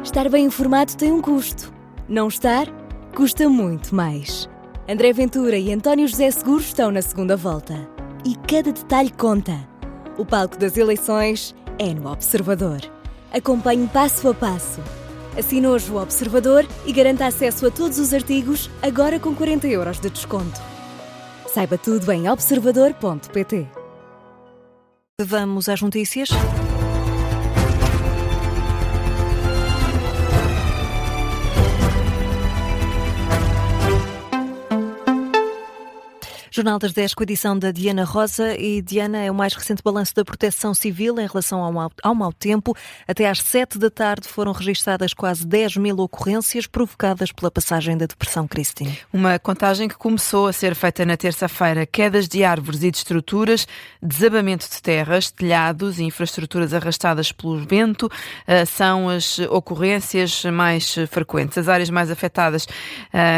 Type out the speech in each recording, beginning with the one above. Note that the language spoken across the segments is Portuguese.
Estar bem informado tem um custo. Não estar, custa muito mais. André Ventura e António José Seguros estão na segunda volta. E cada detalhe conta. O palco das eleições é no Observador. Acompanhe passo a passo. Assine hoje o Observador e garanta acesso a todos os artigos, agora com 40 € de desconto. Saiba tudo em observador.pt. Vamos às notícias. Jornal das 10 com a edição da Diana Rosa. E Diana, é o mais recente balanço da Proteção Civil em relação ao mau tempo. Até às 7 da tarde foram registadas quase 10.000 ocorrências provocadas pela passagem da Depressão Christine. Uma contagem que começou a ser feita na terça-feira. Quedas de árvores e de estruturas, desabamento de terras, telhados e infraestruturas arrastadas pelo vento são as ocorrências mais frequentes. As áreas mais afetadas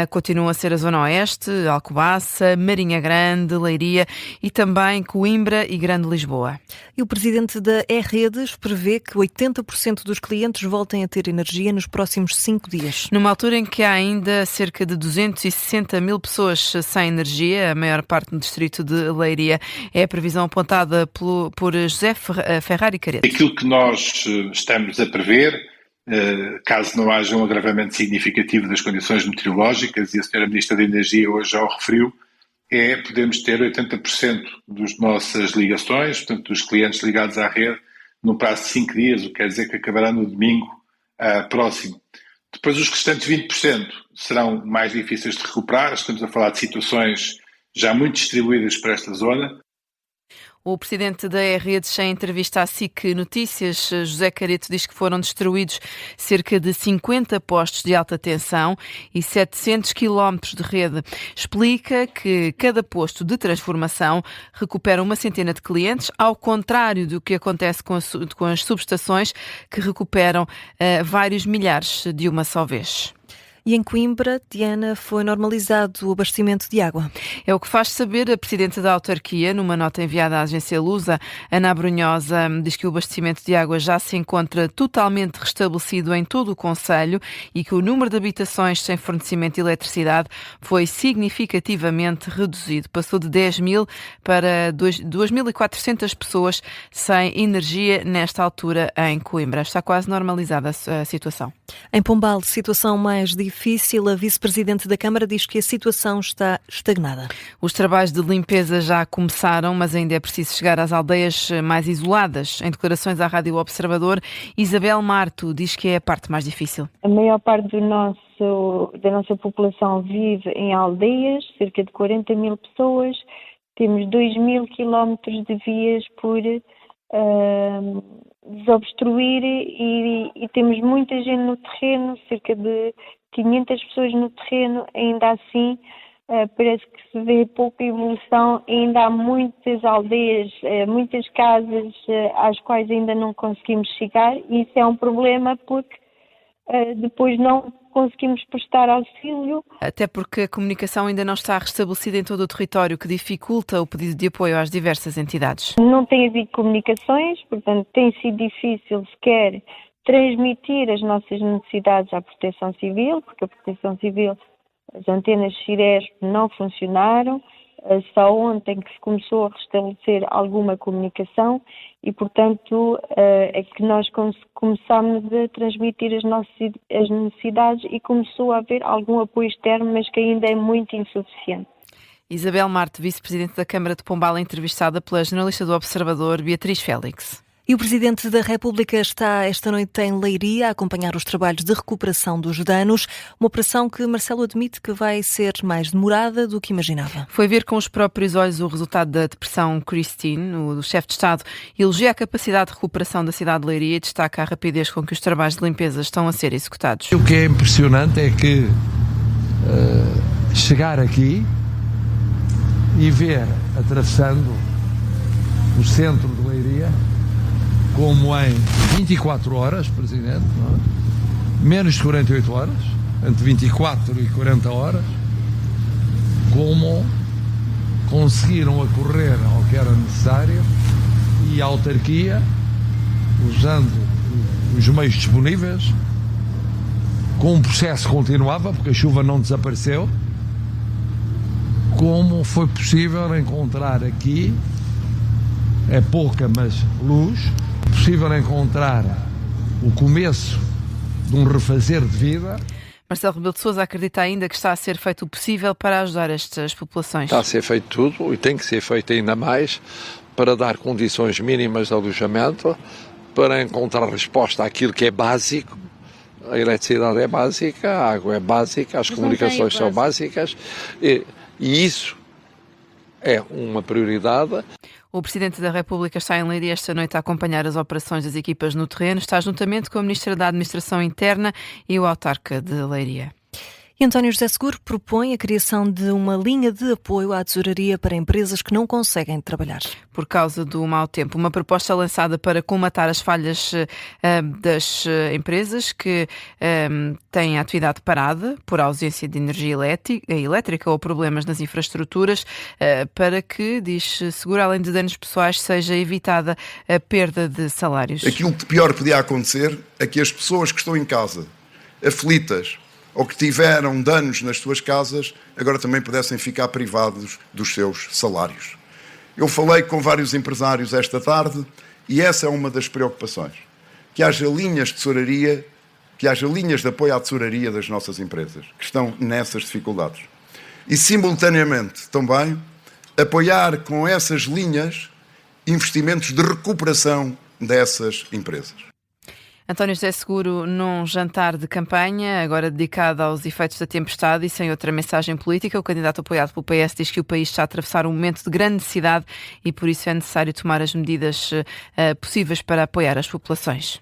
continuam a ser a Zona Oeste, Alcobaça, Marinha Grande, Leiria e também Coimbra e Grande Lisboa. E o presidente da E-Redes prevê que 80% dos clientes voltem a ter energia nos próximos 5 dias. Numa altura em que há ainda cerca de 260.000 pessoas sem energia, a maior parte no distrito de Leiria, é a previsão apontada por José Ferrari Careto. Aquilo que nós estamos a prever, caso não haja um agravamento significativo das condições meteorológicas, e a Sra. Ministra da Energia hoje já o referiu, podemos ter 80% das nossas ligações, portanto, dos clientes ligados à rede, no prazo de 5 dias, o que quer dizer que acabará no domingo próximo. Depois, os restantes 20% serão mais difíceis de recuperar. Estamos a falar de situações já muito distribuídas para esta zona. O presidente da E-Redes, em entrevista à SIC Notícias, José Careto, diz que foram destruídos cerca de 50 postos de alta tensão e 700 quilómetros de rede. Explica que cada posto de transformação recupera uma centena de clientes, ao contrário do que acontece com as subestações, que recuperam vários milhares de uma só vez. E em Coimbra, Diana, foi normalizado o abastecimento de água. É o que faz saber a presidenta da autarquia. Numa nota enviada à agência Lusa, Ana Abrunhosa diz que o abastecimento de água já se encontra totalmente restabelecido em todo o concelho e que o número de habitações sem fornecimento de eletricidade foi significativamente reduzido. Passou de 10.000 para 2.400 pessoas sem energia nesta altura em Coimbra. Está quase normalizada a situação. Em Pombal, situação mais difícil. A vice-presidente da Câmara diz que a situação está estagnada. Os trabalhos de limpeza já começaram, mas ainda é preciso chegar às aldeias mais isoladas. Em declarações à Rádio Observador, Isabel Marto diz que é a parte mais difícil. A maior parte da nossa população vive em aldeias, cerca de 40.000 pessoas. Temos 2.000 quilómetros de vias por desobstruir e temos muita gente no terreno, cerca de 500 pessoas no terreno. Ainda assim parece que se vê pouca evolução. Ainda há muitas aldeias, muitas casas às quais ainda não conseguimos chegar, e isso é um problema porque depois não conseguimos prestar auxílio. Até porque a comunicação ainda não está restabelecida em todo o território, que dificulta o pedido de apoio às diversas entidades. Não tem havido comunicações, portanto tem sido difícil sequer transmitir as nossas necessidades à Proteção Civil, porque a Proteção Civil, as antenas Ciresp não funcionaram. Só ontem que se começou a restabelecer alguma comunicação e, portanto, é que nós começámos a transmitir as necessidades e começou a haver algum apoio externo, mas que ainda é muito insuficiente. Isabel Marte, vice-presidente da Câmara de Pombal, entrevistada pela jornalista do Observador, Beatriz Félix. E o Presidente da República está esta noite em Leiria a acompanhar os trabalhos de recuperação dos danos, uma operação que Marcelo admite que vai ser mais demorada do que imaginava. Foi ver com os próprios olhos o resultado da Depressão Christine. O chefe de Estado elogia a capacidade de recuperação da cidade de Leiria e destaca a rapidez com que os trabalhos de limpeza estão a ser executados. O que é impressionante é que chegar aqui e ver, atravessando o centro de Leiria, como em 24 horas, Presidente, não é? Menos de 48 horas, entre 24 e 40 horas, como conseguiram acorrer ao que era necessário e a autarquia, usando os meios disponíveis, com um processo que continuava, porque a chuva não desapareceu, como foi possível encontrar aqui, é pouca, mas luz, possível encontrar o começo de um refazer de vida. Marcelo Rebelo de Sousa acredita ainda que está a ser feito o possível para ajudar estas populações. Está a ser feito tudo e tem que ser feito ainda mais para dar condições mínimas de alojamento, para encontrar resposta àquilo que é básico. A eletricidade é básica, a água é básica, as comunicações são básicas e isso é uma prioridade. O Presidente da República está em Leiria esta noite a acompanhar as operações das equipas no terreno. Está juntamente com a Ministra da Administração Interna e o autarca de Leiria. E António José Seguro propõe a criação de uma linha de apoio à tesouraria para empresas que não conseguem trabalhar. Por causa do mau tempo, uma proposta lançada para colmatar as falhas das empresas que têm a atividade parada por ausência de energia elétrica ou problemas nas infraestruturas, para que, diz Seguro, além de danos pessoais, seja evitada a perda de salários. Aquilo que pior podia acontecer é que as pessoas que estão em casa, aflitas, ou que tiveram danos nas suas casas, agora também pudessem ficar privados dos seus salários. Eu falei com vários empresários esta tarde e essa é uma das preocupações. Que haja linhas de tesouraria, que haja linhas de apoio à tesouraria das nossas empresas, que estão nessas dificuldades. E, simultaneamente, também, apoiar com essas linhas investimentos de recuperação dessas empresas. António José Seguro, num jantar de campanha, agora dedicado aos efeitos da tempestade e sem outra mensagem política, o candidato apoiado pelo PS diz que o país está a atravessar um momento de grande necessidade e por isso é necessário tomar as medidas possíveis para apoiar as populações.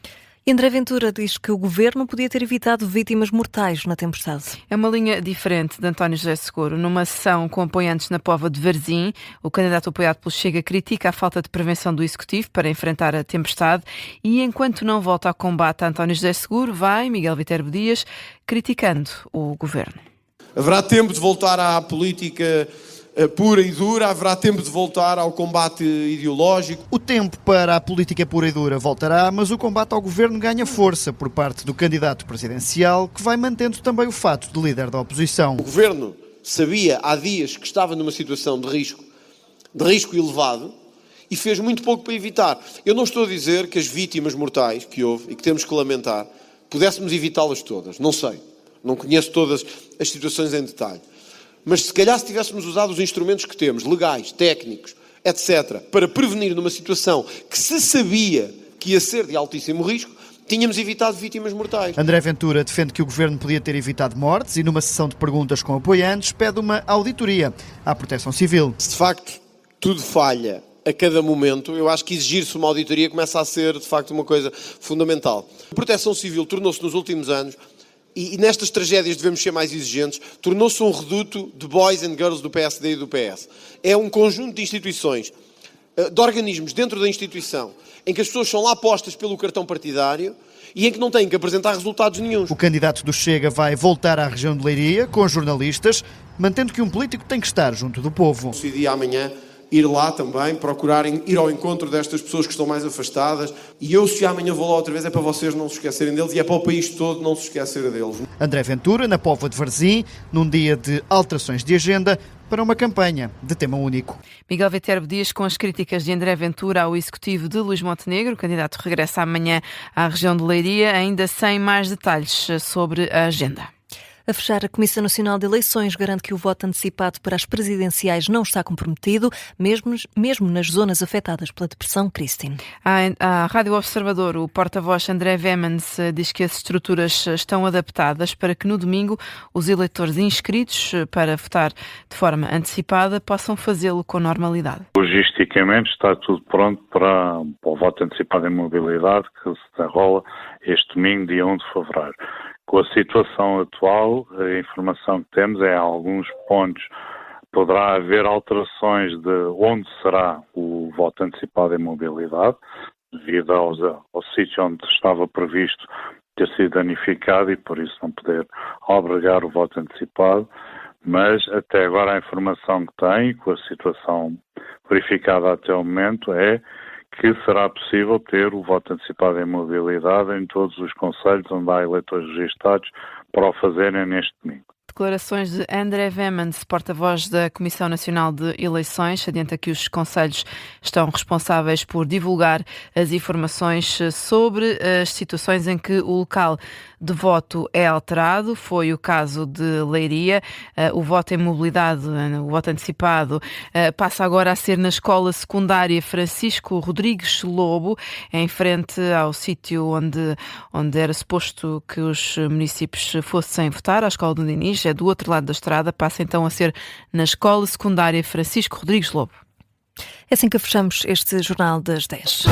E André Ventura diz que o governo podia ter evitado vítimas mortais na tempestade. É uma linha diferente de António José Seguro. Numa sessão com apoiantes na Póvoa de Varzim, o candidato apoiado pelo Chega critica a falta de prevenção do Executivo para enfrentar a tempestade e, enquanto não volta ao combate a António José Seguro, vai Miguel Viterbo Dias criticando o governo. Haverá tempo de voltar à política pura e dura, haverá tempo de voltar ao combate ideológico. O tempo para a política pura e dura voltará, mas o combate ao governo ganha força por parte do candidato presidencial, que vai mantendo também o fato de líder da oposição. O governo sabia há dias que estava numa situação de risco elevado, e fez muito pouco para evitar. Eu não estou a dizer que as vítimas mortais que houve e que temos que lamentar, pudéssemos evitá-las todas. Não sei. Não conheço todas as situações em detalhe. Mas se calhar se tivéssemos usado os instrumentos que temos, legais, técnicos, etc., para prevenir numa situação que se sabia que ia ser de altíssimo risco, tínhamos evitado vítimas mortais. André Ventura defende que o governo podia ter evitado mortes e, numa sessão de perguntas com apoiantes, pede uma auditoria à Proteção Civil. Se de facto tudo falha a cada momento, eu acho que exigir-se uma auditoria começa a ser, de facto, uma coisa fundamental. A Proteção Civil tornou-se nos últimos anos, e nestas tragédias devemos ser mais exigentes, tornou-se um reduto de boys and girls do PSD e do PS. É um conjunto de instituições, de organismos dentro da instituição, em que as pessoas são lá postas pelo cartão partidário e em que não têm que apresentar resultados nenhuns. O candidato do Chega vai voltar à região de Leiria com jornalistas, mantendo que um político tem que estar junto do povo. Decidi amanhã ir lá também, procurarem ir ao encontro destas pessoas que estão mais afastadas. E eu, se amanhã vou lá outra vez, é para vocês não se esquecerem deles e é para o país todo não se esquecer deles. André Ventura, na Póvoa de Varzim, num dia de alterações de agenda para uma campanha de tema único. Miguel Viterbo Dias com as críticas de André Ventura ao executivo de Luís Montenegro. O candidato regressa amanhã à região de Leiria, ainda sem mais detalhes sobre a agenda. A fechar, a Comissão Nacional de Eleições garante que o voto antecipado para as presidenciais não está comprometido, mesmo nas zonas afetadas pela depressão, Christine. À Rádio Observador, o porta-voz André Vemans diz que as estruturas estão adaptadas para que no domingo os eleitores inscritos para votar de forma antecipada possam fazê-lo com normalidade. Logisticamente está tudo pronto para o voto antecipado em mobilidade que se desenrola este domingo, dia 1 de fevereiro. Com a situação atual, a informação que temos é alguns pontos poderá haver alterações de onde será o voto antecipado em mobilidade, devido ao sítio onde estava previsto ter sido danificado e por isso não poder obrigar o voto antecipado, mas até agora a informação que tem, com a situação verificada até o momento, é que será possível ter o voto antecipado em mobilidade em todos os concelhos onde há eleitores registados para o fazerem neste domingo. Declarações de André Vemans, porta-voz da Comissão Nacional de Eleições, adianta que os concelhos estão responsáveis por divulgar as informações sobre as situações em que o local de voto é alterado. Foi o caso de Leiria. O voto em mobilidade, o voto antecipado, passa agora a ser na escola secundária Francisco Rodrigues Lobo, em frente ao sítio onde era suposto que os municípios fossem votar, a escola do Dinis. É do outro lado da estrada, passa então a ser na escola secundária Francisco Rodrigues Lobo. É assim que fechamos este Jornal das 10.